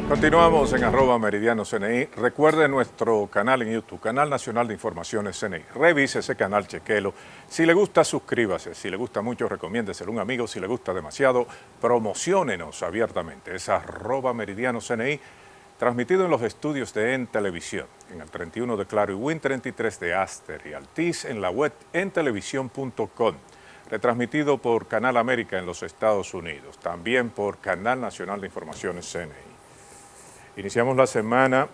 Continuamos en @meridiano_CNI. Recuerde nuestro canal en YouTube, Canal Nacional de Informaciones CNI. Revise ese canal, chequelo. Si le gusta, suscríbase. Si le gusta mucho, recomiéndeselo a un amigo. Si le gusta demasiado, promociónenos abiertamente. Es @meridiano_CNI, transmitido en los estudios de En Televisión, en el 31 de Claro y Win 33 de Aster y Altiz, en la web entelevisión.com. Retransmitido por Canal América en los Estados Unidos, también por Canal Nacional de Informaciones CNI. Iniciamos la semana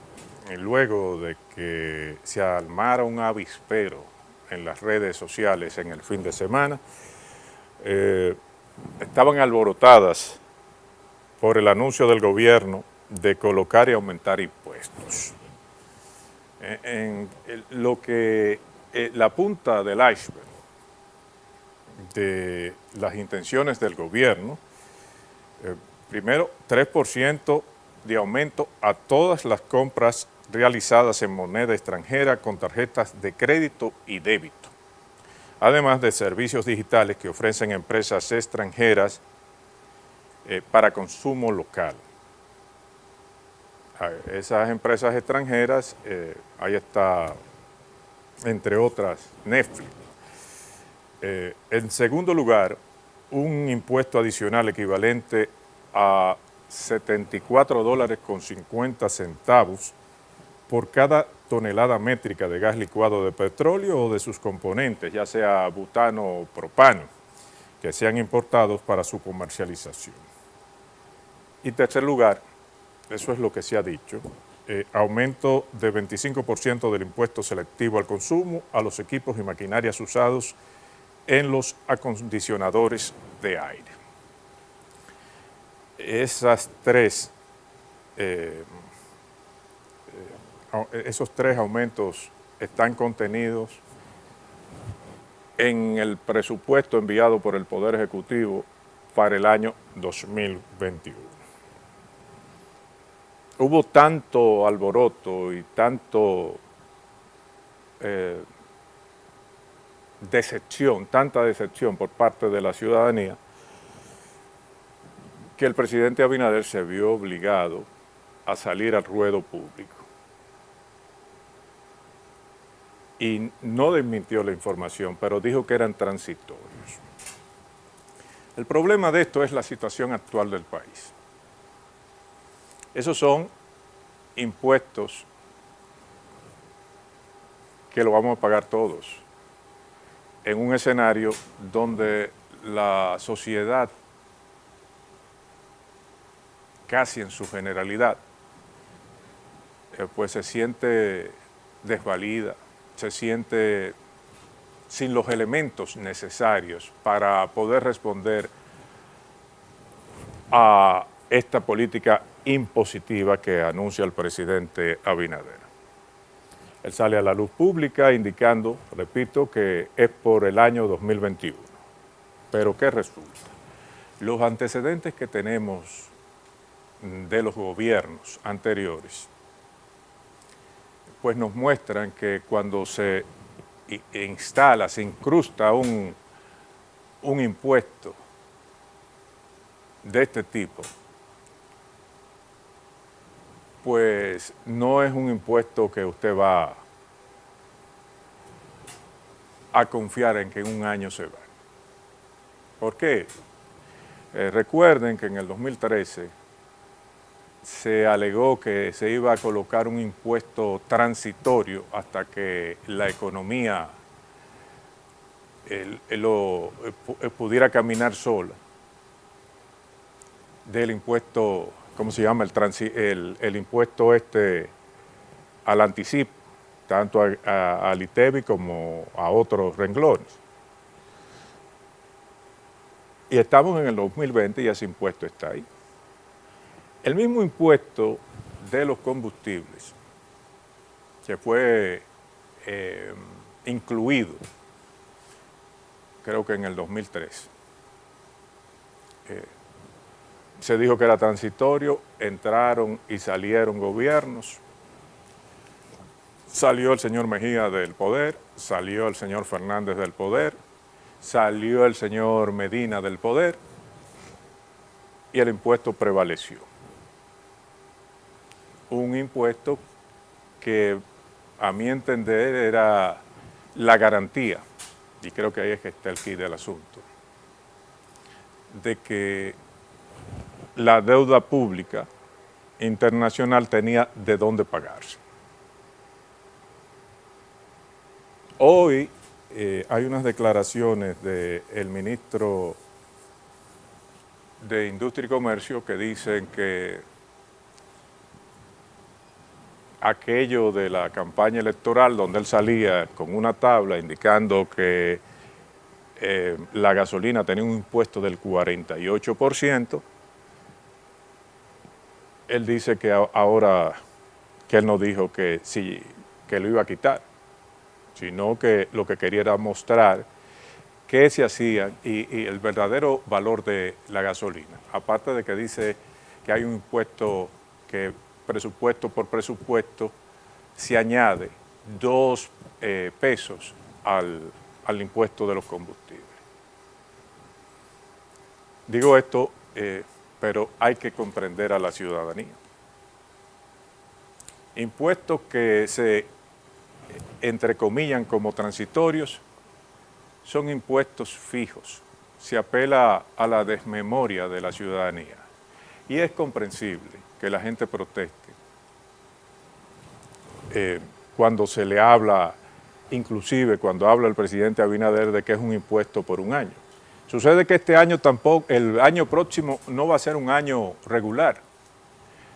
luego de que se armara un avispero en las redes sociales en el fin de semana. Estaban alborotadas por el anuncio del gobierno de colocar y aumentar impuestos. La punta del iceberg de las intenciones del gobierno, primero 3% de aumento a todas las compras realizadas en moneda extranjera con tarjetas de crédito y débito, además de servicios digitales que ofrecen empresas extranjeras para consumo local. Esas empresas extranjeras, ahí está, entre otras, Netflix. En segundo lugar, un impuesto adicional equivalente a $74.50 por cada tonelada métrica de gas licuado de petróleo o de sus componentes, ya sea butano o propano, que sean importados para su comercialización. Y tercer lugar, eso es lo que se ha dicho, aumento de 25% del impuesto selectivo al consumo a los equipos y maquinarias usados en los acondicionadores de aire. Esos tres aumentos están contenidos en el presupuesto enviado por el Poder Ejecutivo para el año 2021. Hubo tanto alboroto y tanta decepción por parte de la ciudadanía, que el presidente Abinader se vio obligado a salir al ruedo público y no desmintió la información, pero dijo que eran transitorios. El problema de esto es la situación actual del país. Esos son impuestos que lo vamos a pagar todos en un escenario donde la sociedad, casi en su generalidad, pues se siente desvalida, se siente sin los elementos necesarios para poder responder a esta política impositiva que anuncia el presidente Abinader. Él sale a la luz pública indicando, repito, que es por el año 2021. Pero ¿qué resulta? Los antecedentes que tenemos de los gobiernos anteriores, pues nos muestran que cuando se instala, se incrusta un impuesto de este tipo, pues no es un impuesto que usted va a confiar en que en un año se va. ¿Por qué? Recuerden que en el 2013 se alegó que se iba a colocar un impuesto transitorio hasta que la economía pudiera caminar sola, del impuesto, ¿cómo se llama? El impuesto al anticipo, tanto al ITEVI como a otros renglones. Y estamos en el 2020 y ese impuesto está ahí. El mismo impuesto de los combustibles, que fue incluido, creo que en el 2003, se dijo que era transitorio, entraron y salieron gobiernos, salió el señor Mejía del poder, salió el señor Fernández del poder, salió el señor Medina del poder y el impuesto prevaleció. un impuesto que a mi entender era la garantía, y creo que ahí es que está el quid del asunto, de que la deuda pública internacional tenía de dónde pagarse. Hoy hay unas declaraciones del ministro de Industria y Comercio que dicen que aquello de la campaña electoral donde él salía con una tabla indicando que la gasolina tenía un impuesto del 48%, él dice que ahora, que él no dijo que sí, que lo iba a quitar, sino que lo que quería era mostrar qué se hacía y el verdadero valor de la gasolina. Aparte de que dice que hay un impuesto que presupuesto por presupuesto se añade 2 pesos al impuesto de los combustibles. Digo esto, pero hay que comprender a la ciudadanía. Impuestos que se entrecomillan como transitorios son impuestos fijos. Se apela a la desmemoria de la ciudadanía. Y es comprensible que la gente proteste cuando se le habla, inclusive cuando habla el presidente Abinader de que es un impuesto por un año. Sucede que este año tampoco, el año próximo no va a ser un año regular.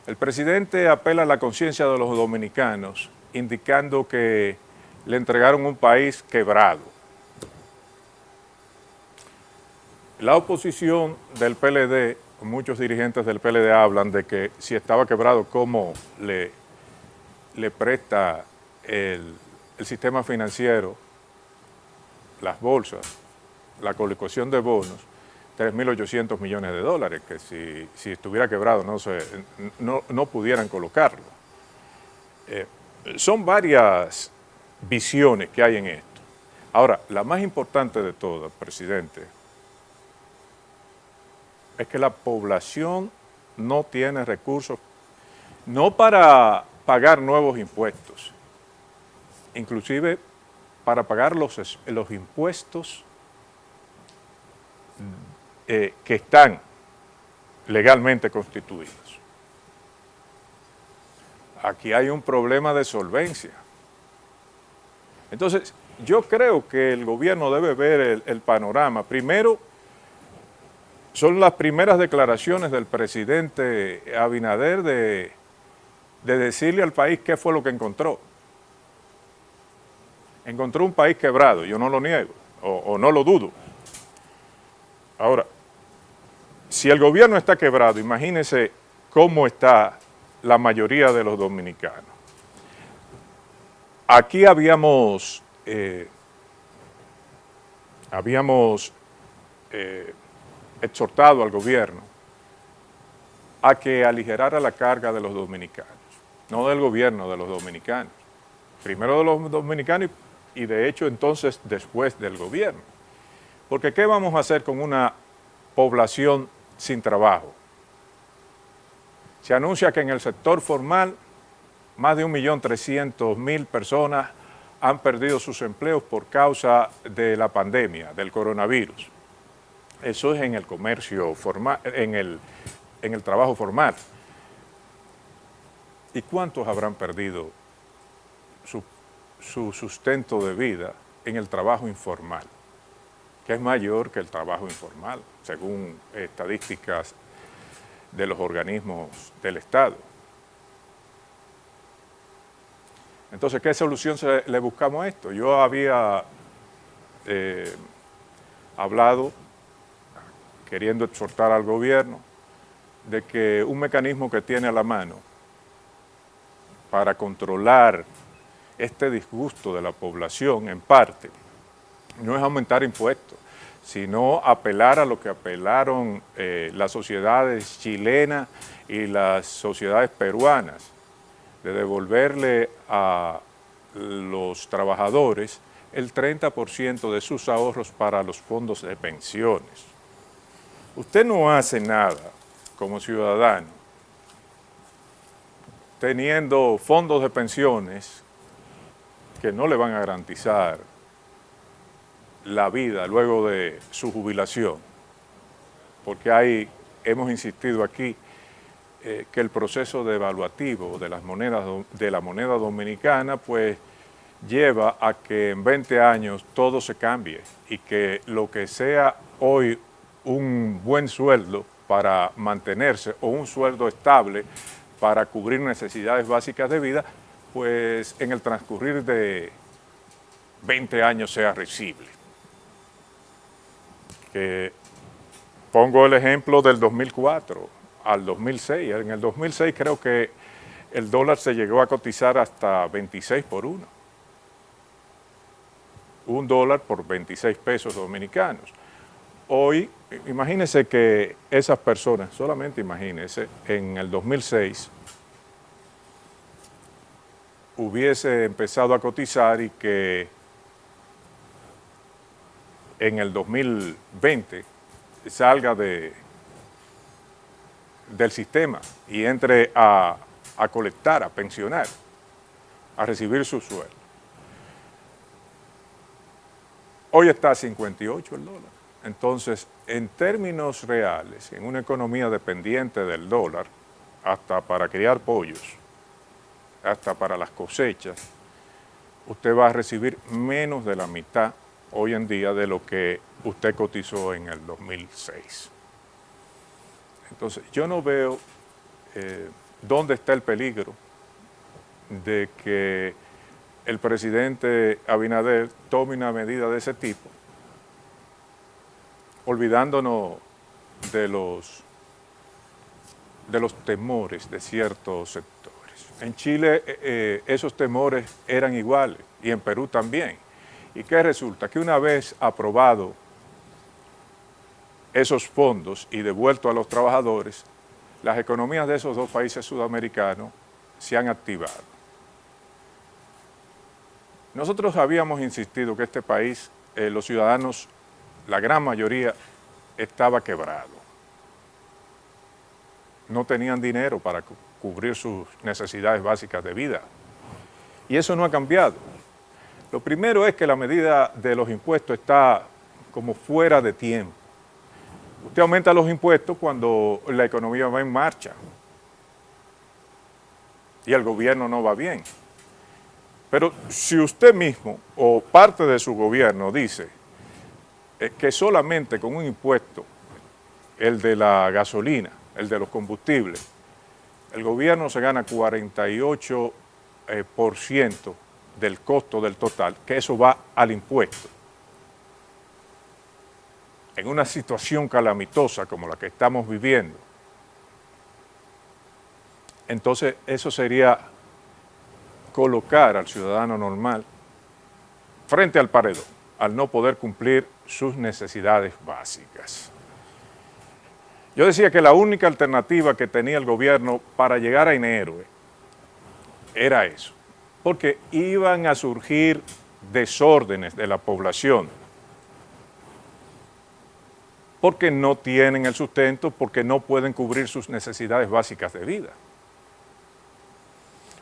El presidente apela a la conciencia de los dominicanos, indicando que le entregaron un país quebrado. La oposición del PLD, muchos dirigentes del PLD hablan de que si estaba quebrado, ¿cómo le presta el sistema financiero, las bolsas, la colocación de bonos, 3.800 millones de dólares, que si estuviera quebrado no pudieran colocarlo? Son varias visiones que hay en esto. Ahora, la más importante de todas, presidente, es que la población no tiene recursos, no para pagar nuevos impuestos, inclusive para pagar los impuestos que están legalmente constituidos. Aquí hay un problema de solvencia. Entonces, yo creo que el gobierno debe ver el panorama. Primero, son las primeras declaraciones del presidente Abinader de decirle al país qué fue lo que encontró. Encontró un país quebrado, yo no lo niego, o no lo dudo. Ahora, si el gobierno está quebrado, imagínense cómo está la mayoría de los dominicanos. Aquí habíamos exhortado al gobierno a que aligerara la carga de los dominicanos, no del gobierno, de los dominicanos. Primero de los dominicanos y de hecho entonces después del gobierno. Porque ¿qué vamos a hacer con una población sin trabajo? Se anuncia que en el sector formal más de 1.300.000 personas han perdido sus empleos por causa de la pandemia, del coronavirus. Eso es en el comercio formal, en el trabajo formal. ¿Y cuántos habrán perdido su sustento de vida en el trabajo informal, que es mayor que el trabajo informal, según estadísticas de los organismos del Estado? Entonces, ¿qué solución le buscamos a esto? Yo había hablado, queriendo exhortar al gobierno, de que un mecanismo que tiene a la mano para controlar este disgusto de la población, en parte, no es aumentar impuestos, sino apelar a lo que apelaron las sociedades chilenas y las sociedades peruanas, de devolverle a los trabajadores el 30% de sus ahorros para los fondos de pensiones. Usted no hace nada como ciudadano teniendo fondos de pensiones que no le van a garantizar la vida luego de su jubilación, porque hemos insistido aquí que el proceso devaluativo de las monedas, de la moneda dominicana, pues lleva a que en 20 años todo se cambie y que lo que sea hoy un buen sueldo para mantenerse o un sueldo estable para cubrir necesidades básicas de vida, pues en el transcurrir de 20 años sea risible. Que pongo el ejemplo del 2004 al 2006. En el 2006 creo que el dólar se llegó a cotizar hasta 26 por 1. Un dólar por 26 pesos dominicanos. Hoy, imagínense que esas personas, solamente imagínense, en el 2006 hubiese empezado a cotizar y que en el 2020 salga del sistema y entre a colectar, a pensionar, a recibir su sueldo. Hoy está a 58 el dólar. Entonces, en términos reales, en una economía dependiente del dólar, hasta para criar pollos, hasta para las cosechas, usted va a recibir menos de la mitad hoy en día de lo que usted cotizó en el 2006. Entonces, yo no veo dónde está el peligro de que el presidente Abinader tome una medida de ese tipo, olvidándonos de los temores de ciertos sectores. En Chile esos temores eran iguales y en Perú también. ¿Y qué resulta? Que una vez aprobado esos fondos y devuelto a los trabajadores, las economías de esos dos países sudamericanos se han activado. Nosotros habíamos insistido que este país, los ciudadanos, la gran mayoría, estaba quebrado. No tenían dinero para cubrir sus necesidades básicas de vida. Y eso no ha cambiado. Lo primero es que la medida de los impuestos está como fuera de tiempo. Usted aumenta los impuestos cuando la economía va en marcha y el gobierno no va bien. Pero si usted mismo o parte de su gobierno dice que solamente con un impuesto, el de la gasolina, el de los combustibles, el gobierno se gana 48% del costo del total, que eso va al impuesto. En una situación calamitosa como la que estamos viviendo, entonces eso sería colocar al ciudadano normal frente al paredón, al no poder cumplir sus necesidades básicas. Yo decía que la única alternativa que tenía el gobierno para llegar a enero era eso, porque iban a surgir desórdenes de la población, porque no tienen el sustento, porque no pueden cubrir sus necesidades básicas de vida.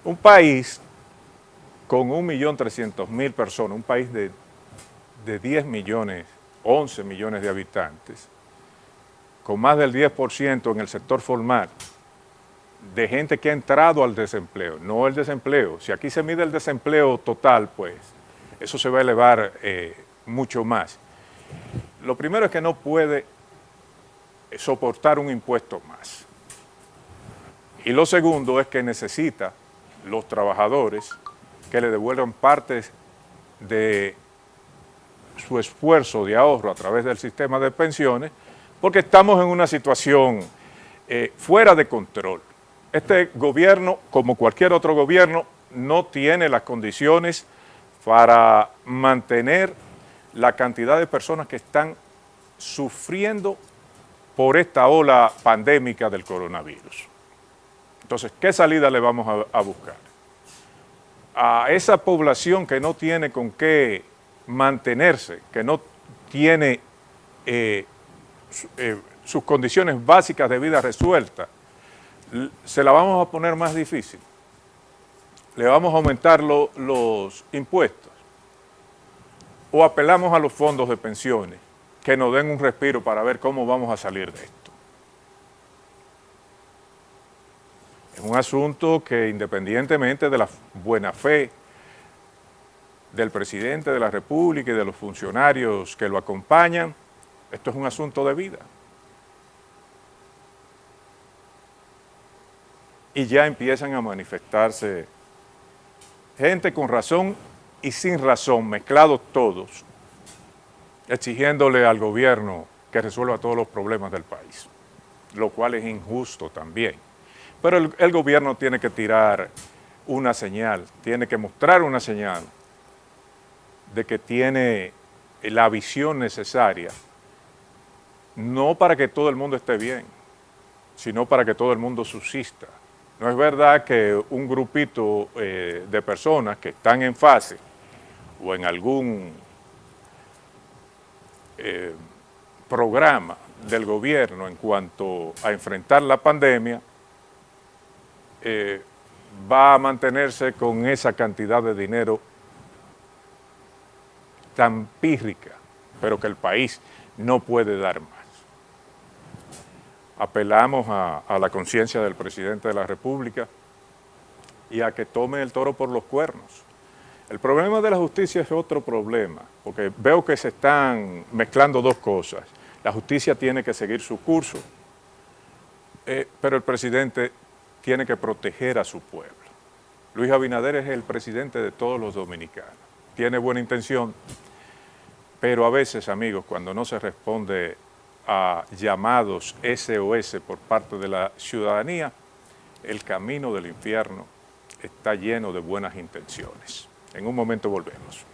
Un país con 1.300.000 personas, un país de 10 millones, 11 millones de habitantes, con más del 10% en el sector formal, de gente que ha entrado al desempleo, no el desempleo. Si aquí se mide el desempleo total, pues eso se va a elevar mucho más. Lo primero es que no puede soportar un impuesto más. Y lo segundo es que necesita los trabajadores que le devuelvan partes de su esfuerzo de ahorro a través del sistema de pensiones, porque estamos en una situación fuera de control. Este gobierno, como cualquier otro gobierno, no tiene las condiciones para mantener la cantidad de personas que están sufriendo por esta ola pandémica del coronavirus. Entonces, ¿qué salida le vamos a buscar? A esa población que no tiene con qué mantenerse, que no tiene sus condiciones básicas de vida resueltas, se la vamos a poner más difícil. le vamos a aumentar los impuestos o apelamos a los fondos de pensiones que nos den un respiro para ver cómo vamos a salir de esto. Es un asunto que, independientemente de la buena fe del presidente de la República y de los funcionarios que lo acompañan, esto es un asunto de vida. Y ya empiezan a manifestarse gente con razón y sin razón, mezclados todos, exigiéndole al gobierno que resuelva todos los problemas del país, lo cual es injusto también. Pero el gobierno tiene que tirar una señal, tiene que mostrar una señal de que tiene la visión necesaria, no para que todo el mundo esté bien, sino para que todo el mundo subsista. No es verdad que un grupito de personas que están en fase o en algún programa del gobierno en cuanto a enfrentar la pandemia va a mantenerse con esa cantidad de dinero tan pírrica, pero que el país no puede dar más. Apelamos a la conciencia del presidente de la República y a que tome el toro por los cuernos. El problema de la justicia es otro problema, porque veo que se están mezclando dos cosas. La justicia tiene que seguir su curso, pero el presidente tiene que proteger a su pueblo. Luis Abinader es el presidente de todos los dominicanos. Tiene buena intención, pero a veces, amigos, cuando no se responde a llamados SOS por parte de la ciudadanía, el camino del infierno está lleno de buenas intenciones. En un momento volvemos.